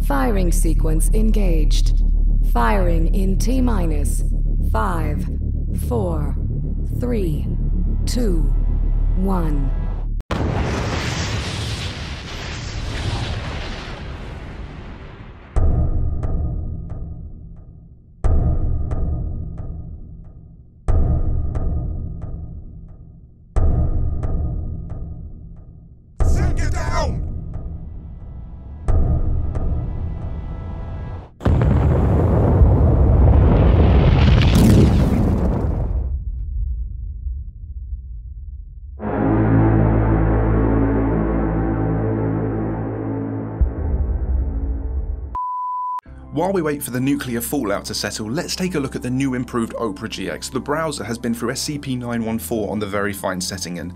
Firing sequence engaged. Firing in T-minus 5, 4, 3, 2, 1. Get down! While we wait for the nuclear fallout to settle, let's take a look at the new improved Opera GX. The browser has been through SCP-001 on the very fine setting, and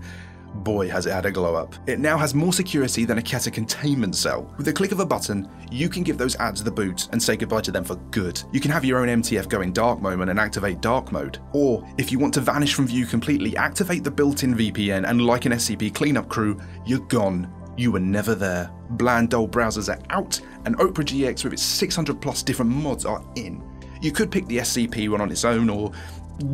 boy has it had a glow up. It now has more security than a Keta containment cell. With the click of a button, you can give those ads the boot and say goodbye to them for good. You can have your own MTF going dark moment and activate dark mode. Or, if you want to vanish from view completely, activate the built-in VPN and like an SCP cleanup crew, you're gone. You were never there. Bland dull browsers are out, and Opera GX with its 600 plus different mods are in. You could pick the SCP one on its own, or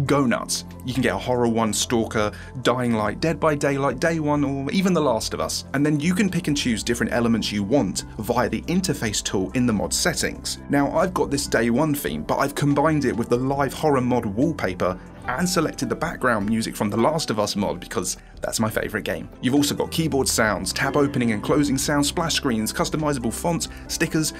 go nuts. You can get a Horror 1, Stalker, Dying Light, Dead by Daylight, Day 1, or even The Last of Us. And then you can pick and choose different elements you want via the interface tool in the mod settings. Now, I've got this Day 1 theme, but I've combined it with the live horror mod wallpaper and selected the background music from the Last of Us mod because that's my favourite game. You've also got keyboard sounds, tab opening and closing sounds, splash screens, customizable fonts, stickers,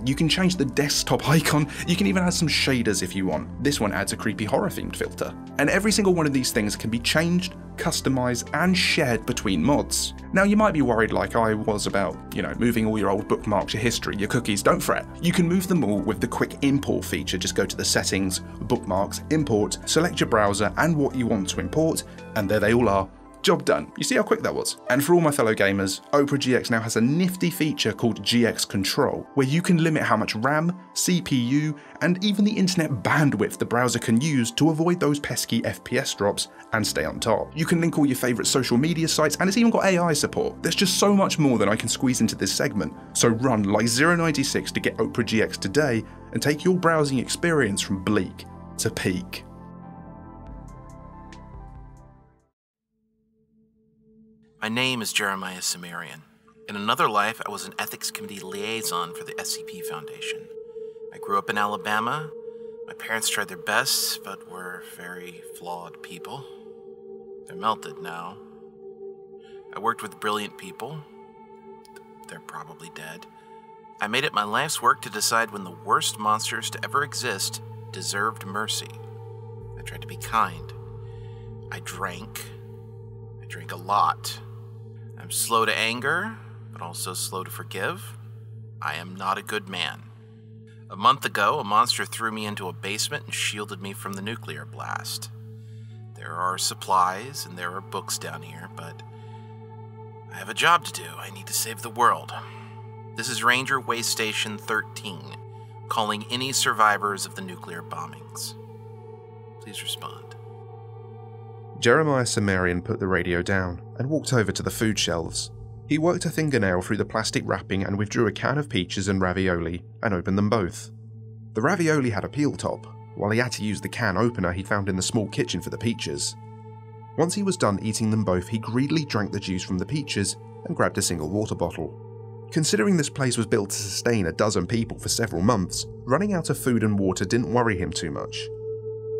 you can change the desktop icon, you can even add some shaders if you want. This one adds a creepy horror themed filter. And every single one of these things can be changed, customized and shared between mods. Now you might be worried like I was about, moving all your old bookmarks, your history, your cookies, don't fret. You can move them all with the quick import feature. Just go to the settings, bookmarks, import, select your browser and what you want to import, and there they all are. Job done. You see how quick that was? And for all my fellow gamers, Opera GX now has a nifty feature called GX Control, where you can limit how much RAM, CPU, and even the internet bandwidth the browser can use to avoid those pesky FPS drops and stay on top. You can link all your favourite social media sites, and it's even got AI support. There's just so much more than I can squeeze into this segment, so run like 096 to get Opera GX today and take your browsing experience from bleak to peak. My name is Jeremiah Cimmerian. In another life, I was an ethics committee liaison for the SCP Foundation. I grew up in Alabama. My parents tried their best, but were very flawed people. They're melted now. I worked with brilliant people. They're probably dead. I made it my life's work to decide when the worst monsters to ever exist deserved mercy. I tried to be kind. I drank a lot. I'm slow to anger, but also slow to forgive. I am not a good man. A month ago, a monster threw me into a basement and shielded me from the nuclear blast. There are supplies and there are books down here, but I have a job to do. I need to save the world. This is Ranger Waste Station 13, calling any survivors of the nuclear bombings. Please respond. Jeremiah Cimmerian put the radio down and walked over to the food shelves. He worked a fingernail through the plastic wrapping and withdrew a can of peaches and ravioli and opened them both. The ravioli had a peel top, while he had to use the can opener he'd found in the small kitchen for the peaches. Once he was done eating them both, he greedily drank the juice from the peaches and grabbed a single water bottle. Considering this place was built to sustain a dozen people for several months, running out of food and water didn't worry him too much.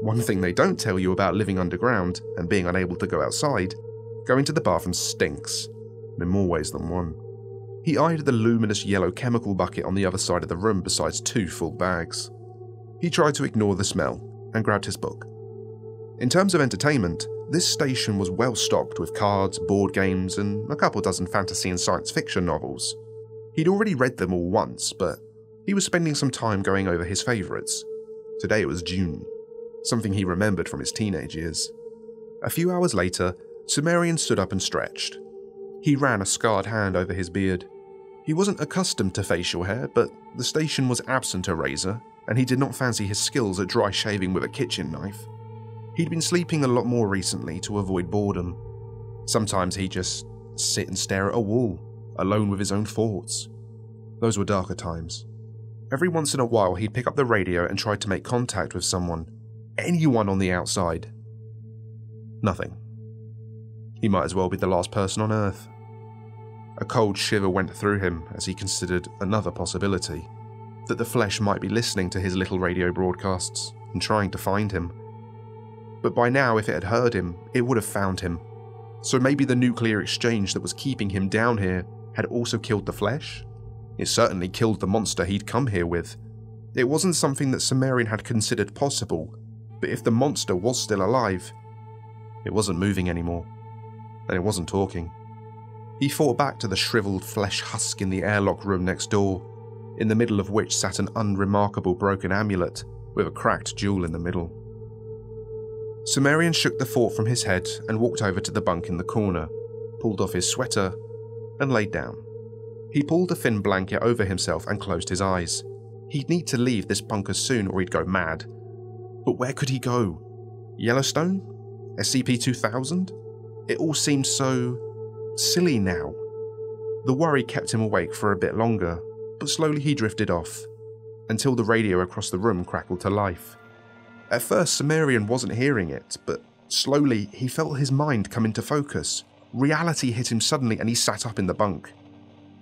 One thing they don't tell you about living underground and being unable to go outside, going to the bathroom stinks, in more ways than one. He eyed the luminous yellow chemical bucket on the other side of the room besides 2 full bags. He tried to ignore the smell and grabbed his book. In terms of entertainment, this station was well stocked with cards, board games, and a couple dozen fantasy and science fiction novels. He'd already read them all once, but he was spending some time going over his favourites. Today it was June, something he remembered from his teenage years. A few hours later, Cimmerian stood up and stretched. He ran a scarred hand over his beard. He wasn't accustomed to facial hair, but the station was absent a razor, and he did not fancy his skills at dry shaving with a kitchen knife. He'd been sleeping a lot more recently to avoid boredom. Sometimes he'd just sit and stare at a wall, alone with his own thoughts. Those were darker times. Every once in a while, he'd pick up the radio and try to make contact with someone, anyone on the outside. Nothing. He might as well be the last person on Earth. A cold shiver went through him as he considered another possibility, that the flesh might be listening to his little radio broadcasts and trying to find him. But by now, if it had heard him, it would have found him. So maybe the nuclear exchange that was keeping him down here had also killed the flesh? It certainly killed the monster he'd come here with. It wasn't something that Cimmerian had considered possible, but if the monster was still alive, it wasn't moving anymore, and it wasn't talking. He thought back to the shriveled flesh husk in the airlock room next door, in the middle of which sat an unremarkable broken amulet with a cracked jewel in the middle. Cimmerian shook the thought from his head and walked over to the bunk in the corner, pulled off his sweater, and laid down. He pulled a thin blanket over himself and closed his eyes. He'd need to leave this bunker soon or he'd go mad. But where could he go? Yellowstone? SCP-001? It all seemed so silly now. The worry kept him awake for a bit longer, but slowly he drifted off, until the radio across the room crackled to life. At first, Cimmerian wasn't hearing it, but slowly he felt his mind come into focus. Reality hit him suddenly and he sat up in the bunk.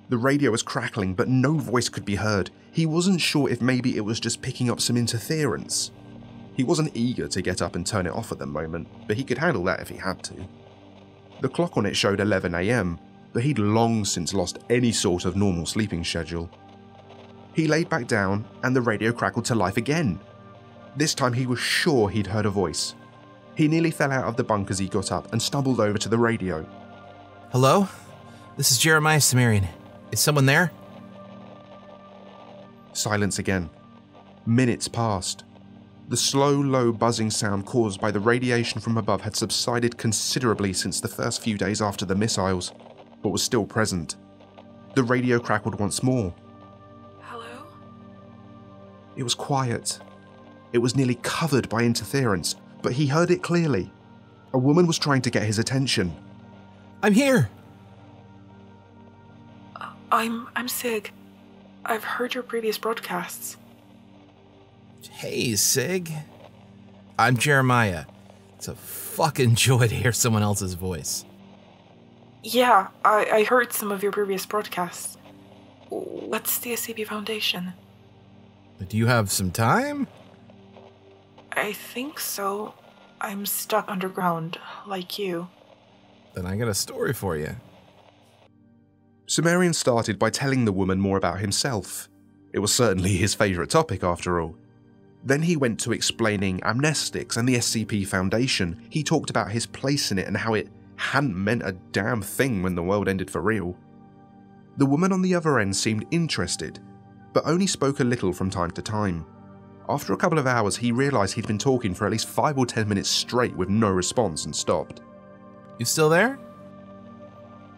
The radio was crackling, but no voice could be heard. He wasn't sure if maybe it was just picking up some interference. He wasn't eager to get up and turn it off at the moment, but he could handle that if he had to. The clock on it showed 11 AM, but he'd long since lost any sort of normal sleeping schedule. He laid back down and the radio crackled to life again. This time he was sure he'd heard a voice. He nearly fell out of the bunk as he got up and stumbled over to the radio. Hello? This is Jeremiah Cimmerian. Is someone there? Silence again. Minutes passed. The slow, low buzzing sound caused by the radiation from above had subsided considerably since the first few days after the missiles, but was still present. The radio crackled once more. Hello? It was quiet. It was nearly covered by interference, but he heard it clearly. A woman was trying to get his attention. I'm here! I'm Sig. I've heard your previous broadcasts. Hey, Sig. I'm Jeremiah. It's a fucking joy to hear someone else's voice. Yeah, I heard some of your previous broadcasts. What's the SCP Foundation? Do you have some time? I think so. I'm stuck underground, like you. Then I got a story for you. Cimmerian started by telling the woman more about himself. It was certainly his favourite topic after all. Then he went to explaining amnestics and the SCP Foundation. He talked about his place in it and how it hadn't meant a damn thing when the world ended for real. The woman on the other end seemed interested, but only spoke a little from time to time. After a couple of hours, he realised he'd been talking for at least 5 or 10 minutes straight with no response and stopped. You still there?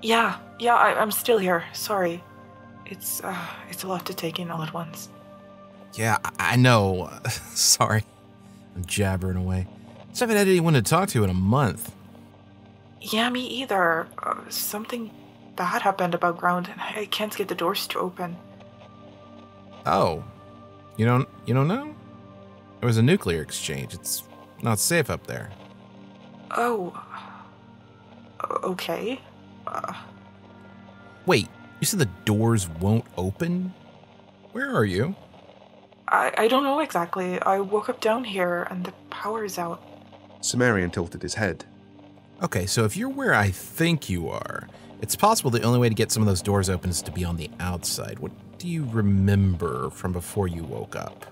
Yeah, I'm still here. Sorry. It's a lot to take in all at once. Yeah, I know. Sorry. I'm jabbering away. Just haven't had anyone to talk to in a month. Yeah, me either. Something bad happened above ground and I can't get the doors to open. Oh. You don't know? There was a nuclear exchange. It's not safe up there. Oh. Okay. Wait, you said the doors won't open? Where are you? I don't know exactly. I woke up down here and the power's out. Cimmerian tilted his head. Okay, so if you're where I think you are, it's possible the only way to get some of those doors open is to be on the outside. What do you remember from before you woke up?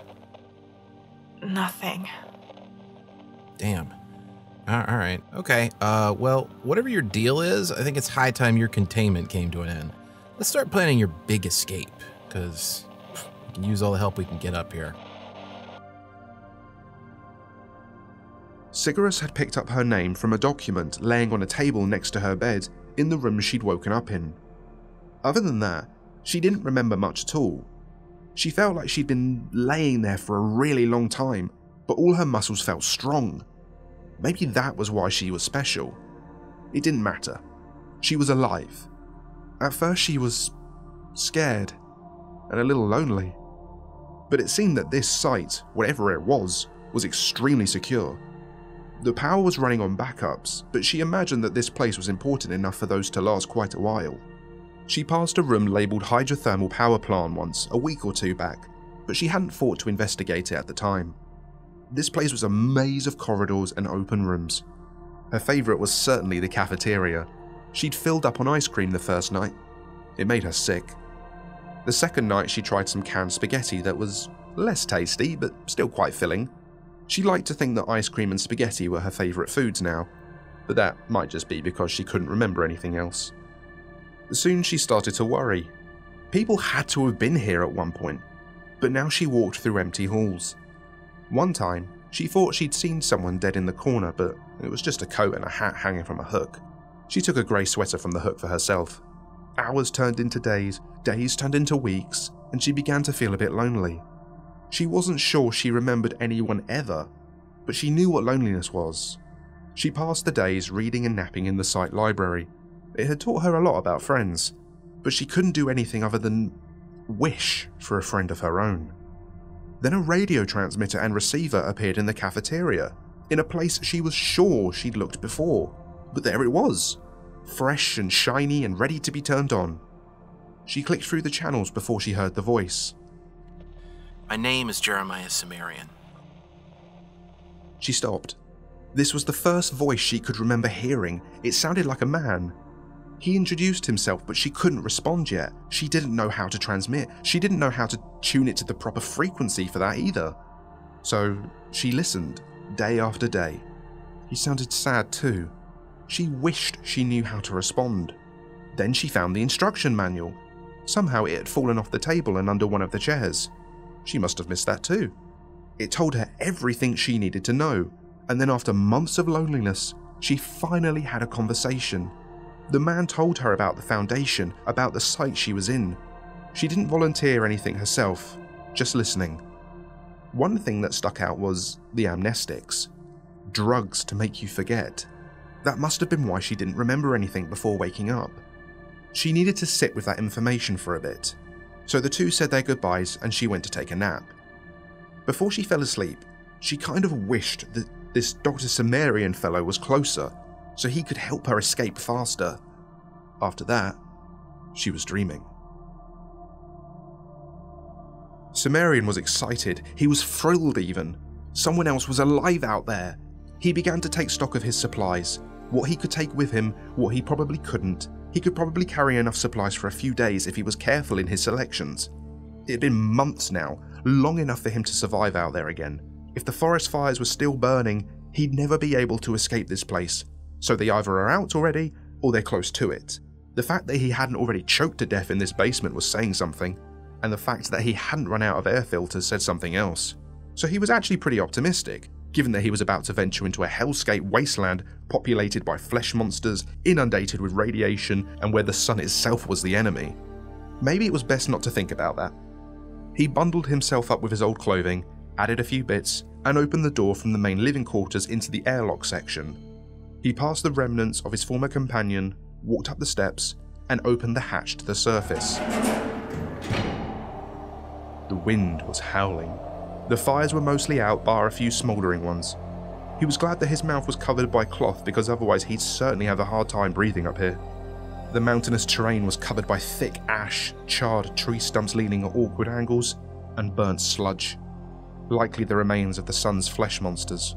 Nothing. Damn. All right. Okay. Well, whatever your deal is, I think it's high time your containment came to an end. Let's start planning your big escape, because we can use all the help we can get up here. Cigarus had picked up her name from a document laying on a table next to her bed in the room she'd woken up in. Other than that, she didn't remember much at all. She felt like she'd been laying there for a really long time, but all her muscles felt strong. Maybe that was why she was special. It didn't matter. She was alive. At first she was scared and a little lonely. But it seemed that this site, whatever it was extremely secure. The power was running on backups, but she imagined that this place was important enough for those to last quite a while. She passed a room labelled Hydrothermal Power Plant once, a week or two back, but she hadn't thought to investigate it at the time. This place was a maze of corridors and open rooms. Her favourite was certainly the cafeteria. She'd filled up on ice cream the first night. It made her sick. The second night she tried some canned spaghetti that was less tasty, but still quite filling. She liked to think that ice cream and spaghetti were her favourite foods now, but that might just be because she couldn't remember anything else. Soon she started to worry. People had to have been here at one point, but now she walked through empty halls. One time, she thought she'd seen someone dead in the corner, but it was just a coat and a hat hanging from a hook. She took a grey sweater from the hook for herself. Hours turned into days, days turned into weeks, and she began to feel a bit lonely. She wasn't sure she remembered anyone ever, but she knew what loneliness was. She passed the days reading and napping in the site library. It had taught her a lot about friends, but she couldn't do anything other than wish for a friend of her own. Then a radio transmitter and receiver appeared in the cafeteria, in a place she was sure she'd looked before, but there it was, fresh and shiny and ready to be turned on. She clicked through the channels before she heard the voice. My name is Jeremiah Cimmerian. She stopped. This was the first voice she could remember hearing. It sounded like a man. He introduced himself, but she couldn't respond yet. She didn't know how to transmit. She didn't know how to tune it to the proper frequency for that either. So she listened, day after day. He sounded sad too. She wished she knew how to respond. Then she found the instruction manual. Somehow it had fallen off the table and under one of the chairs. She must have missed that too. It told her everything she needed to know, and then after months of loneliness, she finally had a conversation. The man told her about the Foundation, about the site she was in. She didn't volunteer anything herself, just listening. One thing that stuck out was the amnestics. Drugs to make you forget. That must have been why she didn't remember anything before waking up. She needed to sit with that information for a bit. So the two said their goodbyes and she went to take a nap. Before she fell asleep, she kind of wished that this Dr. Cimmerian fellow was closer, so he could help her escape faster. After that, she was dreaming. Cimmerian was excited. He was thrilled even. Someone else was alive out there. He began to take stock of his supplies, what he could take with him, what he probably couldn't. He could probably carry enough supplies for a few days if he was careful in his selections. It had been months now, long enough for him to survive out there again. If the forest fires were still burning, he'd never be able to escape this place. So they either are out already, or they're close to it. The fact that he hadn't already choked to death in this basement was saying something, and the fact that he hadn't run out of air filters said something else. So he was actually pretty optimistic, given that he was about to venture into a hellscape wasteland populated by flesh monsters, inundated with radiation, and where the sun itself was the enemy. Maybe it was best not to think about that. He bundled himself up with his old clothing, added a few bits, and opened the door from the main living quarters into the airlock section. He passed the remnants of his former companion, walked up the steps, and opened the hatch to the surface. The wind was howling. The fires were mostly out, bar a few smouldering ones. He was glad that his mouth was covered by cloth, because otherwise he'd certainly have a hard time breathing up here. The mountainous terrain was covered by thick ash, charred tree stumps leaning at awkward angles, and burnt sludge, likely the remains of the sun's flesh monsters.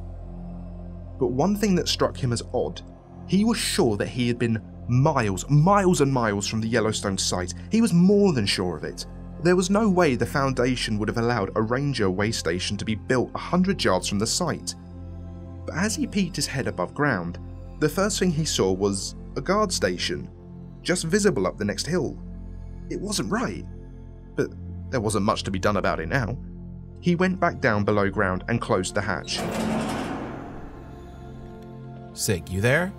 But one thing that struck him as odd, he was sure that he had been miles and miles from the Yellowstone site. He was more than sure of it. There was no way the Foundation would have allowed a ranger way station to be built 100 yards from the site. But as he peeked his head above ground, the first thing he saw was a guard station, just visible up the next hill. It wasn't right, but there wasn't much to be done about it now. He went back down below ground and closed the hatch. Sig, you there?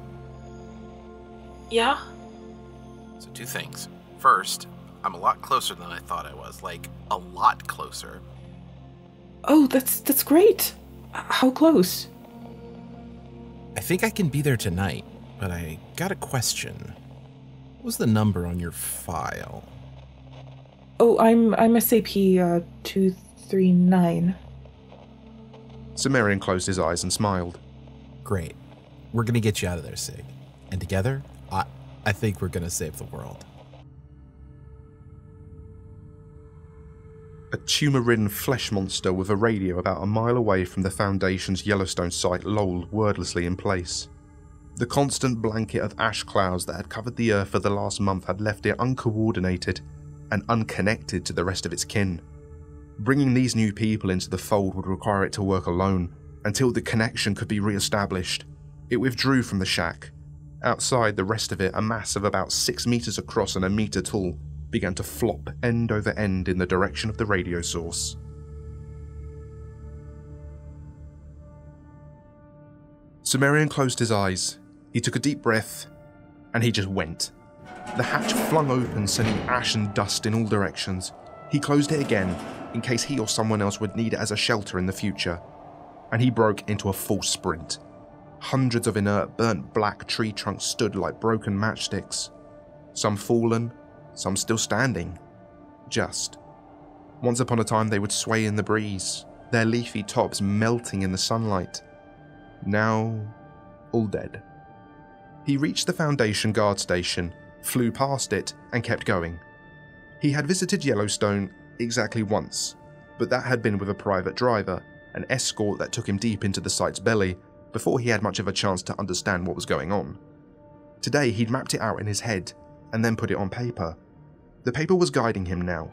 Yeah? So 2 things. First, I'm a lot closer than I thought I was, like a lot closer. Oh, that's great. How close? I think I can be there tonight, but I got a question. What was the number on your file? Oh, I'm SCP 2 039. Cimmerian closed his eyes and smiled. Great. We're gonna get you out of there, Sig. And together, I think we're gonna save the world. A tumor-ridden flesh monster with a radio about a mile away from the Foundation's Yellowstone site lolled wordlessly in place. The constant blanket of ash clouds that had covered the Earth for the last month had left it uncoordinated and unconnected to the rest of its kin. Bringing these new people into the fold would require it to work alone until the connection could be re-established. It withdrew from the shack. Outside, the rest of it, a mass of about 6 meters across and a meter tall, began to flop end over end in the direction of the radio source. Cimmerian closed his eyes. He took a deep breath, and he just went. The hatch flung open, sending ash and dust in all directions. He closed it again, in case he or someone else would need it as a shelter in the future, and he broke into a full sprint. Hundreds of inert, burnt black tree trunks stood like broken matchsticks. Some fallen, some still standing. Just. Once upon a time they would sway in the breeze, their leafy tops melting in the sunlight. Now, all dead. He reached the Foundation guard station, flew past it, and kept going. He had visited Yellowstone exactly once, but that had been with a private driver, an escort that took him deep into the site's belly before he had much of a chance to understand what was going on. Today he'd mapped it out in his head, and then put it on paper. The paper was guiding him now.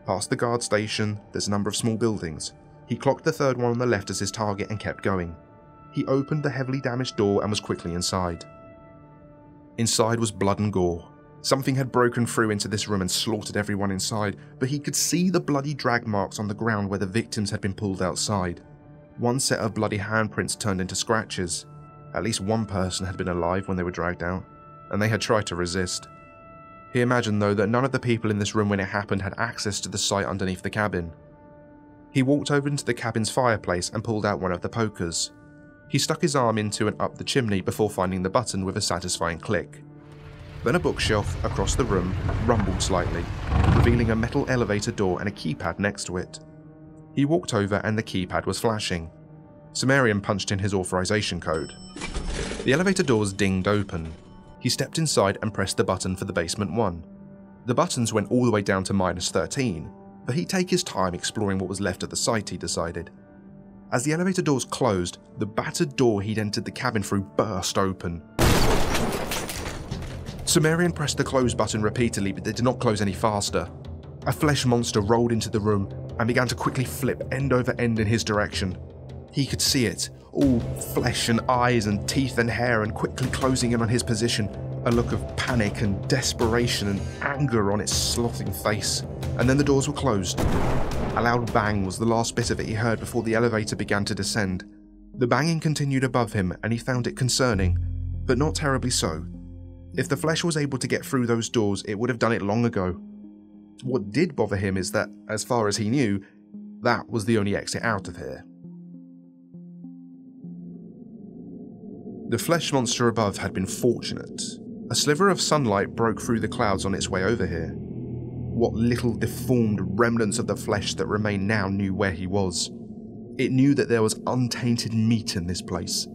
Past the guard station, there's a number of small buildings. He clocked the third one on the left as his target and kept going. He opened the heavily damaged door and was quickly inside. Inside was blood and gore. Something had broken through into this room and slaughtered everyone inside, but he could see the bloody drag marks on the ground where the victims had been pulled outside. One set of bloody handprints turned into scratches. At least one person had been alive when they were dragged out, and they had tried to resist. He imagined, though, that none of the people in this room when it happened had access to the site underneath the cabin. He walked over into the cabin's fireplace and pulled out one of the pokers. He stuck his arm into and up the chimney before finding the button with a satisfying click. Then a bookshelf across the room rumbled slightly, revealing a metal elevator door and a keypad next to it. He walked over and the keypad was flashing. Cimmerian punched in his authorization code. The elevator doors dinged open. He stepped inside and pressed the button for the basement one. The buttons went all the way down to -13, but he'd take his time exploring what was left of the site, he decided. As the elevator doors closed, the battered door he'd entered the cabin through burst open. Cimmerian pressed the close button repeatedly, but it did not close any faster. A flesh monster rolled into the room and began to quickly flip end over end in his direction. He could see it, all flesh and eyes and teeth and hair, and quickly closing in on his position, a look of panic and desperation and anger on its slothing face. And then the doors were closed. A loud bang was the last bit of it he heard before the elevator began to descend. The banging continued above him, and he found it concerning, but not terribly so. If the flesh was able to get through those doors, it would have done it long ago. What did bother him is that, as far as he knew, that was the only exit out of here. The flesh monster above had been fortunate. A sliver of sunlight broke through the clouds on its way over here. What little deformed remnants of the flesh that remained now knew where he was. It knew that there was untainted meat in this place,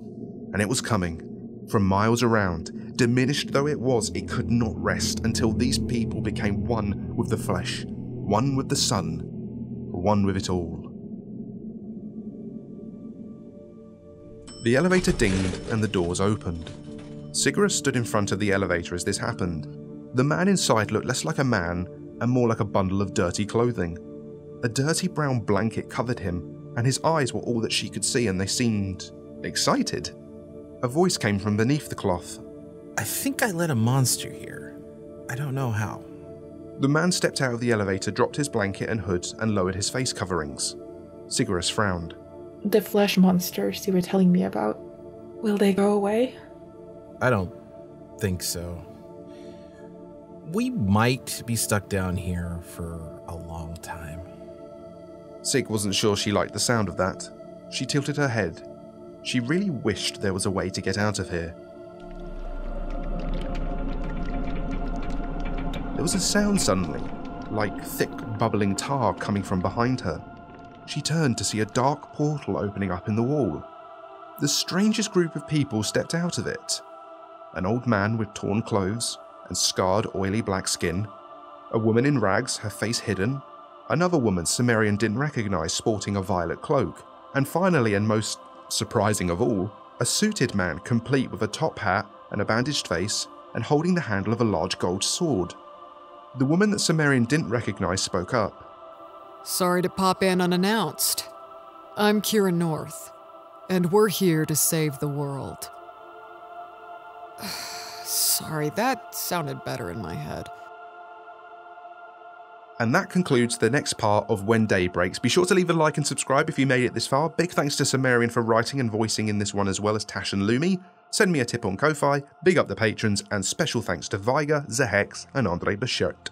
and it was coming. From miles around, diminished though it was, it could not rest until these people became one with the flesh, one with the sun, one with it all. The elevator dinged and the doors opened. Cigarus stood in front of the elevator as this happened. The man inside looked less like a man and more like a bundle of dirty clothing. A dirty brown blanket covered him, and his eyes were all that she could see, and they seemed excited. A voice came from beneath the cloth. I think I let a monster here. I don't know how. The man stepped out of the elevator, dropped his blanket and hood, and lowered his face coverings. Cigarus frowned. The flesh monsters you were telling me about, will they go away? I don't think so. We might be stuck down here for a long time. Sig wasn't sure she liked the sound of that. She tilted her head. She really wished there was a way to get out of here. There was a sound suddenly, like thick bubbling tar coming from behind her. she turned to see a dark portal opening up in the wall. The strangest group of people stepped out of it. An old man with torn clothes and scarred, oily black skin, a woman in rags, her face hidden, another woman Cimmerian didn't recognise sporting a violet cloak, and finally, and most surprising of all, a suited man complete with a top hat and a bandaged face and holding the handle of a large gold sword. The woman that Cimmerian didn't recognise spoke up. Sorry to pop in unannounced. I'm Kira North, and we're here to save the world. Sorry, that sounded better in my head. And that concludes the next part of When Day Breaks. Be sure to leave a like and subscribe if you made it this far. Big thanks to Cimmerian for writing and voicing in this one, as well as Tasch and Lumi. Send me a tip on Ko-Fi, big up the patrons, and special thanks to Viger, Zehex, and Andre Bashert.